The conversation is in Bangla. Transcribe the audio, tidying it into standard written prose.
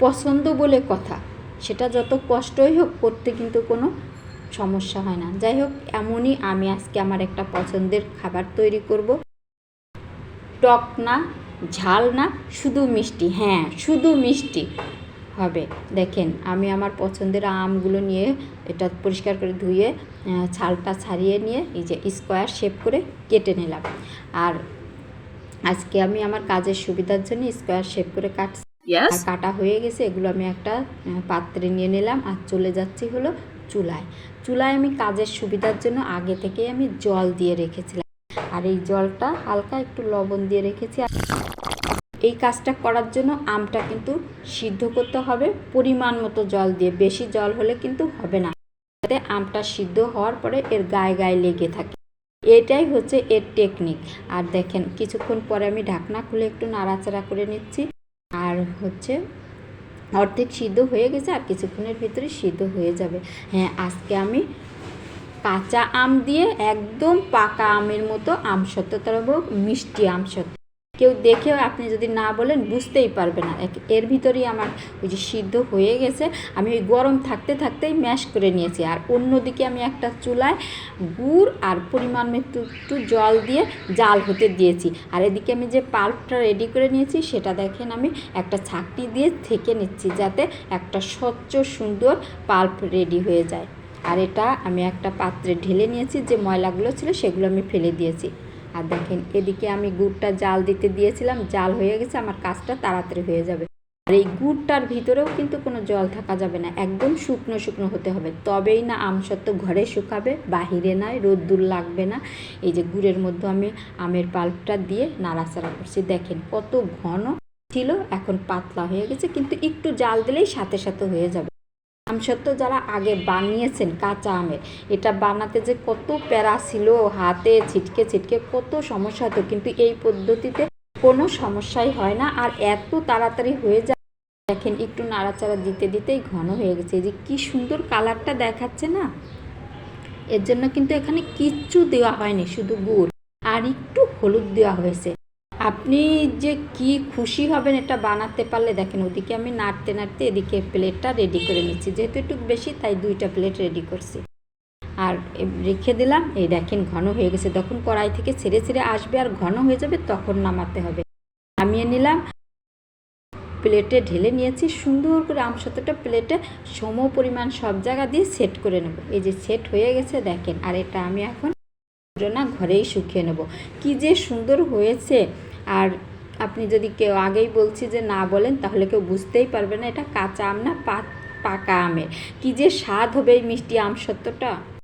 পছন্দ বলে কথা, সেটা যত কষ্টই হোক করতে কিন্তু কোনো সমস্যা হয় না। যাই হোক, এমনই আমি আজকে আমার একটা পছন্দের খাবার তৈরি করব। টক না, ঝাল না, শুধু মিষ্টি। হ্যাঁ, শুধু মিষ্টি হবে। দেখেন, আমি আমার পছন্দের আমগুলো নিয়ে এটা পরিষ্কার করে ধুয়ে ছালটা ছাড়িয়ে নিয়ে এই যে স্কোয়ার শেপ করে কেটে নিলাম। আর আজকে আমি আমার কাজের সুবিধার জন্য স্কোয়ার শেপ করে কাটছি। আর কাটা হয়ে গেছে, এগুলো আমি একটা পাত্রে নিয়ে নিলাম আর চলে যাচ্ছি হলো চুলায়। চুলায় আমি কাজের সুবিধার জন্য আগে থেকেই আমি জল দিয়ে রেখেছিলাম, আর এই জলটা হালকা একটু লবণ দিয়ে রেখেছি। এই কাজটা করার জন্য আমটা কিন্তু সিদ্ধ করতে হবে পরিমাণ মতো জল দিয়ে, বেশি জল হলে কিন্তু হবে না, যাতে আমটা সিদ্ধ হওয়ার পরে এর গায়ে গায়ে লেগে থাকে। এটাই হচ্ছে এর টেকনিক। আর দেখেন, কিছুক্ষণ পরে আমি ঢাকনা খুলে একটু নাড়াচাড়া করে নিচ্ছি। আর হচ্ছে অর্ধেক সিদ্ধ হয়ে গেছে, আর কিছুক্ষণের ভিতরে সিদ্ধ হয়ে যাবে। হ্যাঁ, আজকে আমি কাঁচা আম দিয়ে একদম পাকা আমের মতো আমসত্ত্ব তরব, মিষ্টি আমসত্ত্ব। কেউ দেখেও আপনি যদি না বলেন বুঝতেই পারবে না। এর ভিতরেই আমার ওই যে সিদ্ধ হয়ে গেছে, আমি ওই গরম থাকতে থাকতেই ম্যাশ করে নিয়েছি। আর অন্যদিকে আমি একটা চুলায় গুড় আর পরিমাণ একটু একটু জল দিয়ে জাল হতে দিয়েছি। আর এদিকে আমি যে পাল্পটা রেডি করে নিয়েছি সেটা দেখেন আমি একটা ছাঁকনি দিয়ে ছেঁকে নিচ্ছি, যাতে একটা স্বচ্ছ সুন্দর পাল্প রেডি হয়ে যায়। আর এটা আমি একটা পাত্রে ঢেলে নিয়েছি, যে ময়লাগুলো ছিল সেগুলো আমি ফেলে দিয়েছি। আর দেখেন, এদিকে আমি গুড়টা জাল দিতে দিয়েছিলাম, জাল হয়ে গেছে, আমার কাজটা তাড়াতাড়ি হয়ে যাবে। আর এই গুড়টার ভিতরেও কিন্তু কোনো জল থাকা যাবে না, একদম শুকনো শুকনো হতে হবে, তবেই না আমসত্ত্ব ঘরে শুকাবে, বাহিরে নয়, রোদ্দুর লাগবে না। এই যে গুড়ের মধ্যে আমি আমের পাল্পটা দিয়ে নাড়াচাড়া করছি, দেখেন কত ঘন ছিল, এখন পাতলা হয়ে গেছে, কিন্তু একটু জাল দিলেই সাথে সাথে হয়ে যাবে। আমসত্ত্ব যারা আগে বানিয়েছেন কাঁচা আমের, এটা বানাতে যে কত প্যারা ছিল, হাতে ছিটকে ছিটকে কত সমস্যা হতো, কিন্তু এই পদ্ধতিতে কোনো সমস্যাই হয় না, আর এত তাড়াতাড়ি হয়ে যায়। দেখেন, একটু নাড়াচাড়া দিতে দিতেই ঘন হয়ে গেছে। এই যে কি সুন্দর কালারটা দেখাচ্ছে না, এর জন্য কিন্তু এখানে কিচ্ছু দেওয়া হয়নি, শুধু গুড় আর একটু হলুদ দেওয়া হয়েছে। আপনি যে কি খুশি হবেন এটা বানাতে পারলে। দেখেন, ওদিকে আমি নাড়তে নাড়তে এদিকে প্লেটটা রেডি করে নিচ্ছি, যেহেতু একটু বেশি তাই 2টা প্লেট রেডি করছি। আর রেখে দিলাম। এই দেখেন ঘন হয়ে গেছে, তখন কড়াই থেকে ছেড়ে ছেড়ে আসবে আর ঘন হয়ে যাবে, তখন নামাতে হবে। নামিয়ে নিলাম, প্লেটে ঢেলে নিয়েছি, সুন্দর করে আমসত্ত্বটা প্লেটে সম পরিমাণ সব জায়গা দিয়ে সেট করে নেব। এই যে সেট হয়ে গেছে দেখেন। আর এটা আমি এখন না ঘরেই শুকিয়ে নেব। কি যে সুন্দর হয়েছে। আর আপনি যদি কেউ আগেই বলছি যে না বলেন, তাহলে কেউ বুঝতেই পারবে না এটা কাঁচা আম না পাকা আমের। কি যে স্বাদ হবে এই মিষ্টি আমসত্ত্বটা।